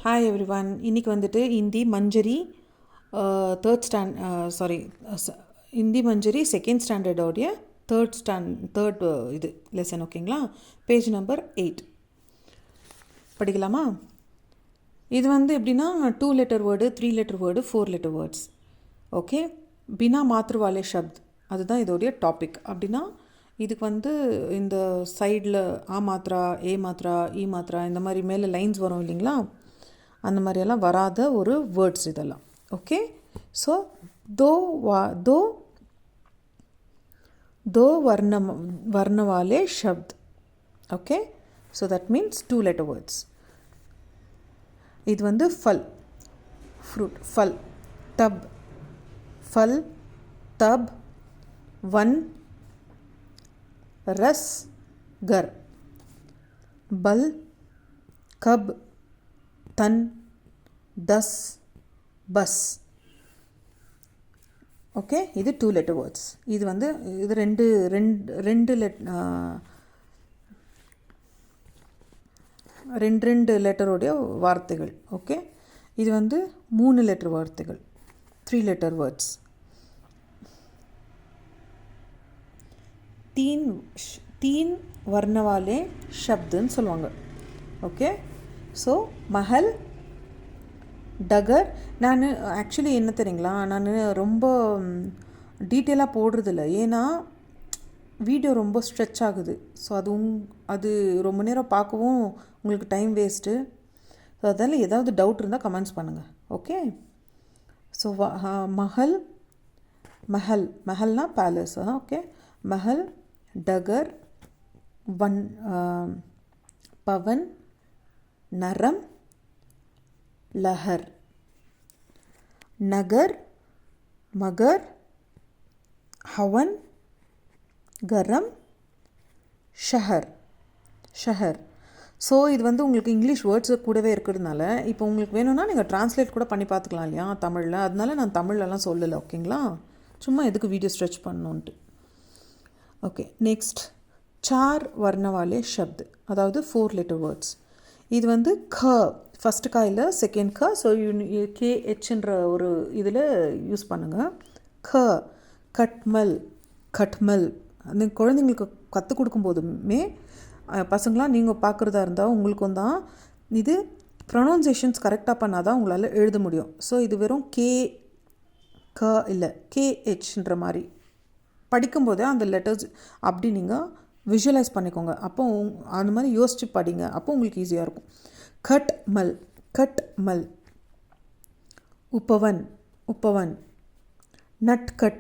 Hi every one. இன்றைக்கி வந்துட்டு Hindi Manjari Hindi Manjari second ஸ்டாண்டர்டோடைய தேர்ட் இது லெசன். ஓகேங்களா? பேஜ் நம்பர் 8 படிக்கலாமா? இது வந்து எப்படின்னா 2 letter word, 3 letter word, 4 letter words. Okay, பினா மாத்ருவாலே ஷப்த் அதுதான் இதோடைய டாபிக். அப்படின்னா இதுக்கு வந்து இந்த சைடில் ஆ மாத்ரா, ஏ மாத்ரா, இ மாத்ரா இந்த மாதிரி மேலே லைன்ஸ் வரும் இல்லைங்களா? அந்த மாதிரியெல்லாம் வராத ஒரு வேர்ட்ஸ் இதெல்லாம். ஓகே, ஸோ दो वर्ण वाले शब्द. Okay, so that means 2 letter words. இது வந்து ஃபல், ஃப்ரூட், ஃபல், தப், ஃபல், தப், वन, रस, गर, बल, कब, तन, दस, बस. ஓகே, இது 2 லெட்டர் வேர்ட்ஸ். இது வந்து இது ரெண்டு லெட்டருடைய வார்த்தைகள். ஓகே, இது வந்து 3 லெட்டர் வார்த்தைகள், 3 லெட்டர் வேர்ட்ஸ். தீன் வர்ணவாலே ஷப்துன்னு சொல்லுவாங்க. ஓகே, ஸோ மஹல், டகர். நான் ஆக்சுவலி என்ன தெரியுங்களா, நான் ரொம்ப டீட்டெயிலாக போடுறதில்ல. ஏன்னா வீடியோ ரொம்ப ஸ்ட்ரெச் ஆகுது. ஸோ அது ரொம்ப நேரம் பார்க்கவும் உங்களுக்கு டைம் வேஸ்ட்டு. ஸோ அதனால் ஏதாவது டவுட் இருந்தால் கமெண்ட்ஸ் பண்ணுங்கள். ஓகே, ஸோ மஹல்னா பேலஸ். ஓகே, மஹல், டகர், பவன், நரம், लहर, नगर, मगर, हवन, गरम, ஷஹர். ஸோ இது வந்து உங்களுக்கு இங்கிலீஷ் வேர்ட்ஸு கூடவே இருக்கிறதுனால இப்போ உங்களுக்கு வேணும்னா நீங்கள் ட்ரான்ஸ்லேட் கூட பண்ணி பார்த்துக்கலாம் இல்லையா தமிழில். அதனால நான் தமிழ்லலாம் சொல்லலை. ஓகேங்களா? சும்மா எதுக்கு வீடியோ ஸ்ட்ரெச் பண்ணணுன்ட்டு. ஓகே, நெக்ஸ்ட் சார் வர்ணவாலே ஷப்து, அதாவது 4 லெட்டர் வேர்ட்ஸ். இது வந்து க ஃபஸ்ட்டு காயில் செகண்ட் க. ஸோ கேஹெச்ன்ற ஒரு இதில் யூஸ் பண்ணுங்கள். க, கட்மல். அந்த குழந்தைங்களுக்கு கற்றுக் கொடுக்கும்போதுமே பசங்களாம் நீங்கள் பார்க்குறதா இருந்தால் உங்களுக்கும் தான் இது ப்ரொனவுன்சியேஷன்ஸ் கரெக்டாக பண்ணால் தான் உங்களால் எழுத முடியும். ஸோ இது வெறும் க இல்லை கேஹெச்ன்ற மாதிரி படிக்கும்போதே அந்த லெட்டர்ஸ் அப்படி நீங்கள் விஷுவலைஸ் பண்ணிக்கோங்க. அப்போ அந்த மாதிரி யோசித்து படிங்க. அப்போ உங்களுக்கு ஈஸியாக இருக்கும். கட்மல், उपवन, नटकट,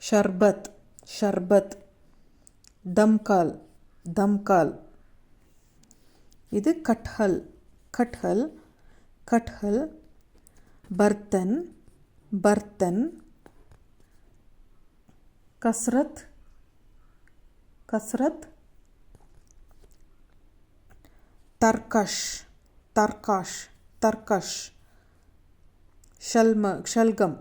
शरबत, दमकाल. இது कटहल, बर्तन, कसरत, तर्कश, शलगम.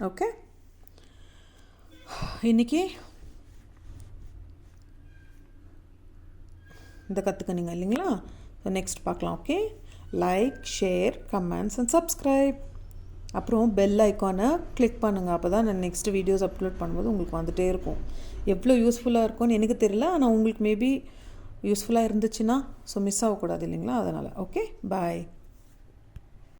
ஓகே, இன்னைக்கு இந்த கற்றுக்கணுங்க இல்லைங்களா? நெக்ஸ்ட் பார்க்கலாம். Okay, like, share, comments and subscribe. அப்புறம் பெல் ஐக்கானை கிளிக் பண்ணுங்கள். அப்போ தான் நான் நெக்ஸ்ட் வீடியோஸ் அப்லோட் பண்ணும்போது உங்களுக்கு வந்துகிட்டே இருக்கும். எவ்வளோ யூஸ்ஃபுல்லாக இருக்கும்னு எனக்கு தெரியல, ஆனால் உங்களுக்கு மேபி யூஸ்ஃபுல்லாக இருந்துச்சுன்னா ஸோ மிஸ் ஆகக்கூடாது இல்லைங்களா? அதனால். ஓகே, பாய்.